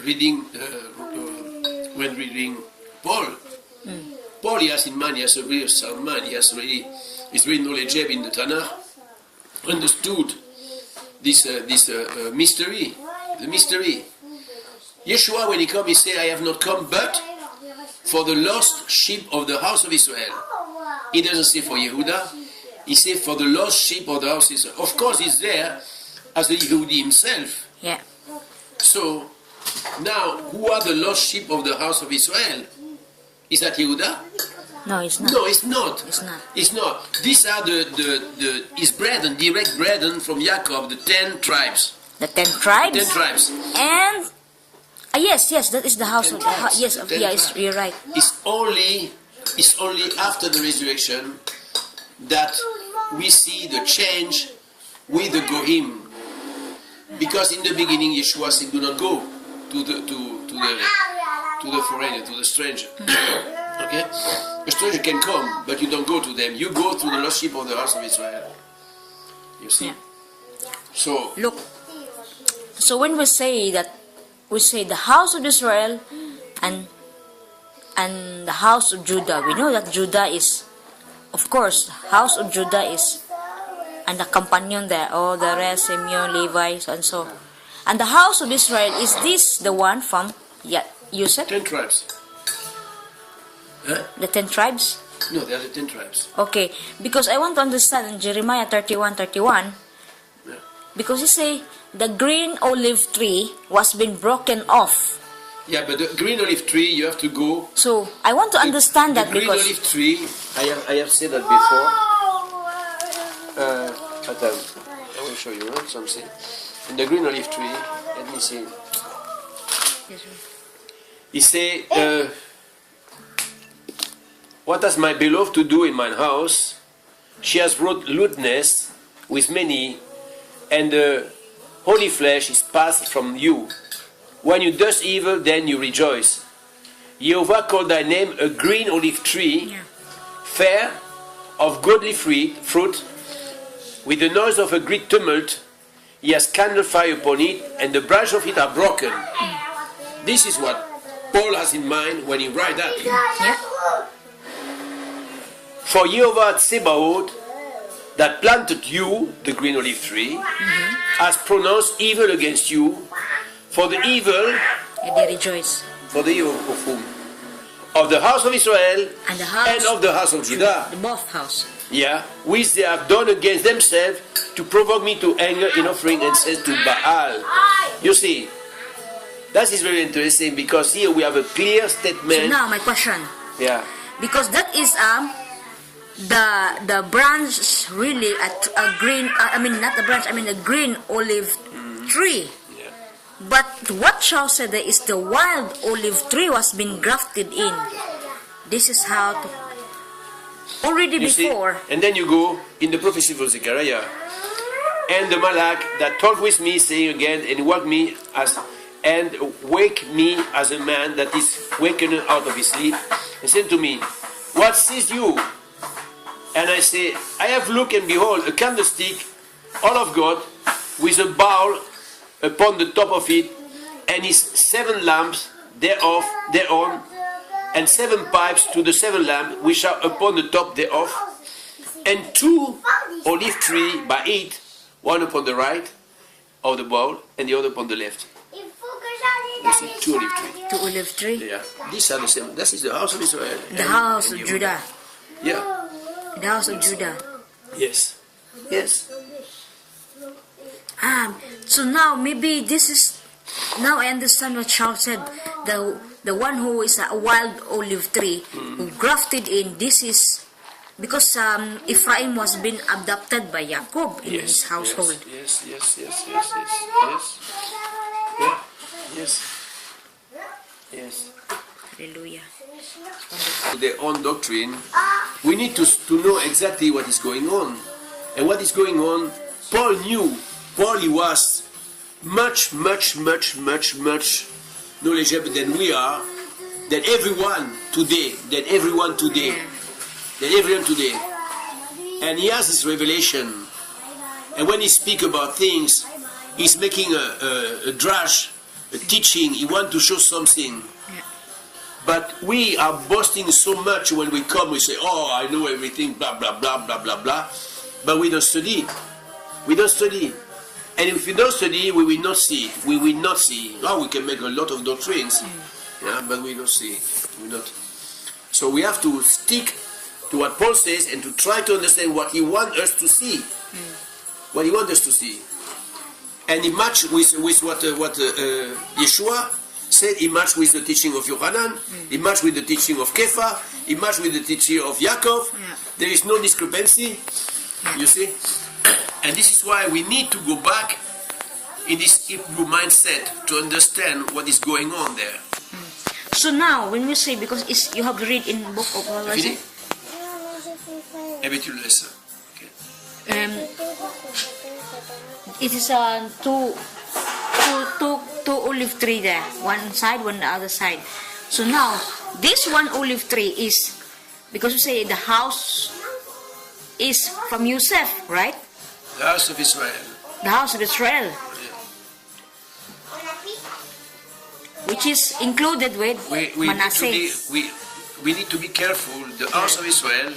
reading when reading Paul. Paul, he has in mind, he has a real sound mind. He's very knowledgeable in the Tanakh, understood this mystery, the mystery. Yeshua, when he come, he say, "I have not come but for the lost sheep of the house of Israel." He doesn't say for Yehuda. He said for the lost sheep of the house of Israel. Of course, he's there as the Yehudi himself. Yeah. So now, who are the lost sheep of the house of Israel? Is that Yehuda? No, it's not. No, it's not. It's not. It's not. These are his brethren, direct brethren from Jacob, the 10 tribes. The 10 tribes. 10 tribes. And yes, that is the house of yes, you're right. It's only after the resurrection that we see the change with the Goyim. Because in the beginning, Yeshua said, "Do not go to the foreigner, to the stranger." Okay, a stranger can come, but you don't go to them. You go to the lost sheep of the house of Israel. You see. Yeah. So Look. So when we say the house of Israel and the house of Judah, we know that Judah is, of course, house of Judah is, and the companion there, all the rest, Simeon, Levi, and so. And the house of Israel, is this the one from, you said? 10 tribes. Huh? The 10 tribes? No, they are the 10 tribes. Okay, because I want to understand in Jeremiah 31:31, Yeah. because you say the green olive tree was been broken off. Yeah, but the green olive tree, you have to go. So I want to understand that The green because olive tree, I have said that before. I will show you something. In the green olive tree, let me see. He say, "What has my beloved to do in mine house? She has brought lewdness with many, and the holy flesh is passed from you. When you does evil, then you rejoice. Jehovah called thy name a green olive tree, fair, of godly fruit, with the noise of a great tumult. He has kindled fire upon it, and the branches of it are broken." This is what Paul has in mind when he writes that. yeah, For Jehovah Tsebaoth, that planted you, the green olive tree, has pronounced evil against you, for the evil, they rejoice. for the evil of whom? Of the house of Israel And the house and of the house of Judah. the both house. Yeah, which they have done against themselves to provoke me to anger in offering and says to Baal. You see, that is very interesting because here we have a clear So statement. now my question, Yeah, because that is the branch really a green. I mean not the branch. I mean a green olive tree. yeah. But what Shaw said there is the wild olive tree was been grafted in. This is how to, already You see? before. And then you go in the prophecy for Zechariah. And the Malach that talked with me, saying again, and wake me as a man that is wakened out of his sleep, and said to me, "What seest you?" And I say, "I have looked, and behold, a candlestick, all of God, with a bowl upon the top of it, and his 7 lamps thereon, and 7 pipes to the 7 lamps which are upon the top thereof, and 2 olive trees by it, one upon the right of the bowl, and the other upon the left." You see, 2 olive trees. To olive tree. Yeah, these are the same. This is the house of Israel. The house of Judah. Yeah. The house of Judah. Yes. Yes. So now maybe this is, now I understand what Charles said. The one who is a wild olive tree who grafted in. This is because Ephraim was being adopted by Jacob in his household. Yes. Yes. Hallelujah. Their own doctrine, we need to know exactly what is going on. And what is going on, Paul knew. Paul, he was much knowledgeable than we are, than everyone today. And he has this revelation. And when he speaks about things, he's making a drash a teaching. He wants to show something. Yeah. But we are boasting so much when we come. We say, "Oh, I know everything." Blah blah blah blah blah blah. But we don't study. We don't study. And if we don't study, we will not see. We will not see. Now we can make a lot of doctrines, yeah, but we don't see. We not. So we have to stick to what Paul says and to try to understand what he wants us to see. What he wants us to see. And he matched with what Yeshua said. He matched with the teaching of Yohanan. He matched with the teaching of Kepha. He matched with the teaching of Yaakov. Yeah. There is no discrepancy. You see? And this is why we need to go back in this Hebrew mindset to understand what is going on there. So now, when we say, because you have to read in book of what was it? Habitual lesson. Okay. It is two olive tree there, one side, one the other side. So now, this one olive tree is, because we say the house is from Yosef, right? The house of Israel. The house of Israel, which is included with Manasseh. We need to be careful. The house of Israel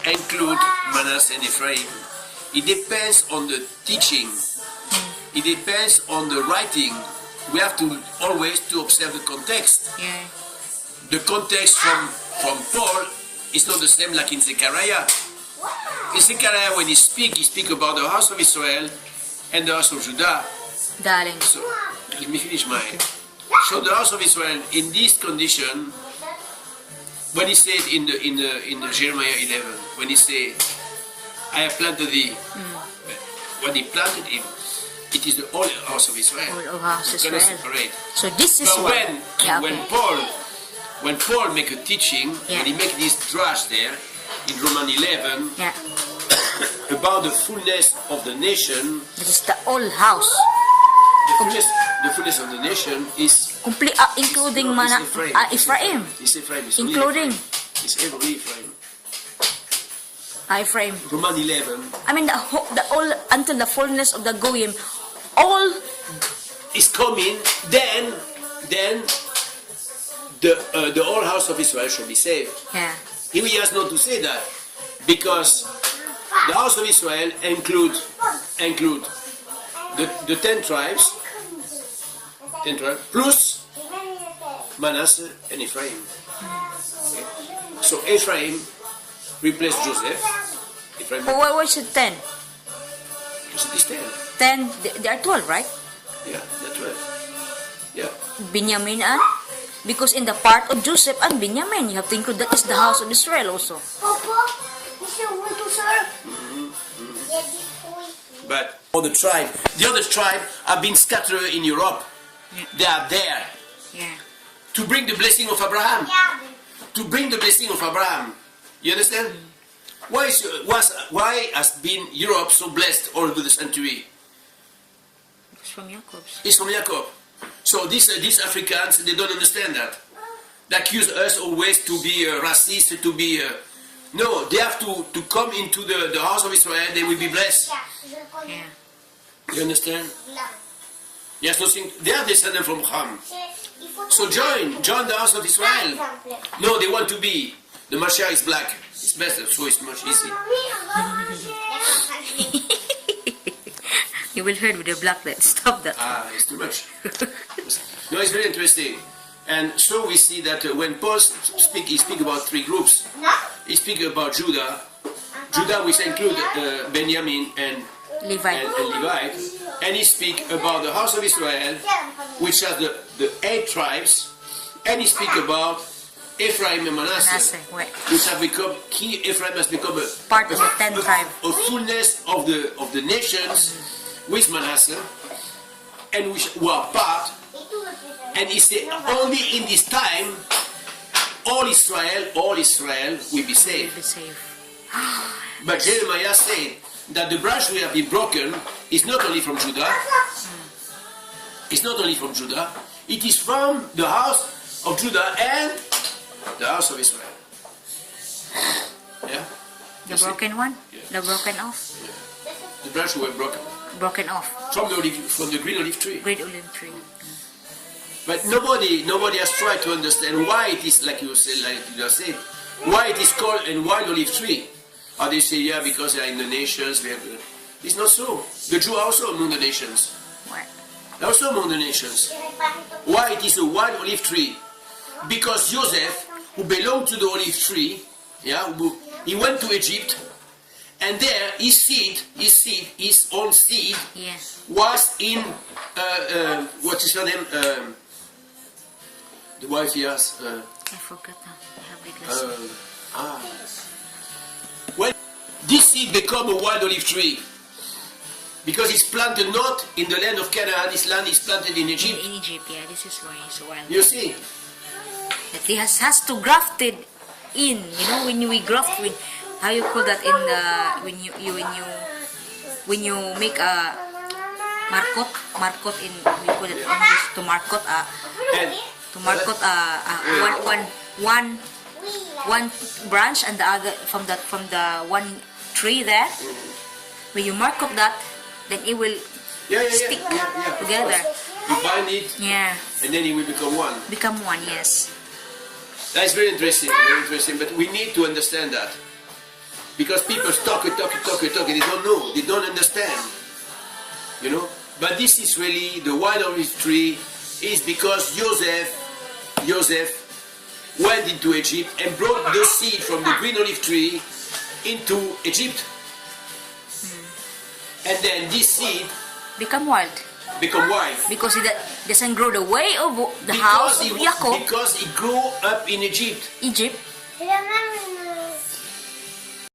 include Manasseh and Ephraim. It depends on the teaching. It depends on the writing. We have to always to observe the context. Yeah. The context from Paul is not the same like in Zechariah. In Zechariah, when he speak about the house of Israel and the house of Judah. Darling. So let me finish mine. So the house of Israel in this condition, when he said in the Jeremiah 11, when he said, "I have planted thee," when he planted him, it is the whole house of Israel. Whole house of Israel. Separate. So this is But what. when Paul make a teaching, when he make this drash there in Romans 11 about the fullness of the nation, This is the old house, the fullness of the nation is complete, including Ephraim. It's Ephraim. It's Including It's every Ephraim. Ephraim. Romans 11 I mean the all until the fullness of the Goyim, all is coming. Then the whole house of Israel shall be saved. yeah. He has not to say that because the house of Israel include the 10 tribes, plus Manasseh and Ephraim. Okay. So Ephraim replaced Joseph. Ephraim Why was it 10? because it is 10. 10, they are 12, right? Yeah, that's 12. Yeah. Benjamin and because in the part of Joseph and Benjamin, you have to include that is the house of Israel also. But the other tribe have been scattered in Europe. Yeah. They are there Yeah. to bring the blessing of Abraham. To bring the blessing of Abraham. You understand? Why has been Europe so blessed all over the century? It's from Jacob's. It's from Jacob. So these Africans, they don't understand that. They accuse us always to be racist, to be... no, they have to come into the house of Israel, they will be blessed. Yeah. You understand? Yes, nothing. They are descended from Ham. So join the house of Israel. No, they want to be. The Mashiach is black. It's better, so it's much easy. You will heard with your black light. Stop that. It's too much. No, it's very interesting. And so we see that when Paul he speak about 3 groups. He speak about Judah. Judah, which include Benjamin and Levite. and Levite. And he speak about the house of Israel, which has the 8 tribes. And he speak about Ephraim and Manasseh, which have become key. Ephraim has become a Part of the 10 tribe. a fullness of the nations with Manasseh, and who are part. And he said only in this time all Israel will be saved. Be safe. But Jeremiah said that the branch will have been broken is not only from Judah. It's not only from Judah. It is from the house of Judah and the house of Israel. Yeah? The broken one? Yeah. The broken off? Yeah. The branch were broken. Broken off. From the green olive tree. Great olive tree. But nobody has tried to understand why it is like you just said, why it is called a wild olive tree. Or they say, yeah, because they are in the nations. It's not so. The Jews are also among the nations. What? They're also among the nations. Why it is a wild olive tree? Because Joseph, who belonged to the olive tree, he went to Egypt, and there his own seed, Yes. was in what is her name? The wife he has. I forgot now. I have it. When this seed become a wild olive tree, because it's planted not in the land of Canaan, this land is planted in Egypt. In Egypt, yeah, this is why it's wild. You see? That he has to grafted in. You know, when we graft, how you call that in the when you make a marcot in, we call it in English, to marcot one branch and the other from the one tree there. When you mark up that, then it will stick together. You bind it, and then it will become one. Become one, yes. That's very interesting, but we need to understand that. Because people talk, and they don't know, they don't understand. You know? But this is really, the wild olive tree is because Joseph went into Egypt and brought the seed from the green olive tree into Egypt. And then this seed become wild. Because it doesn't grow the way of the house of Jacob. Because it grew up in Egypt.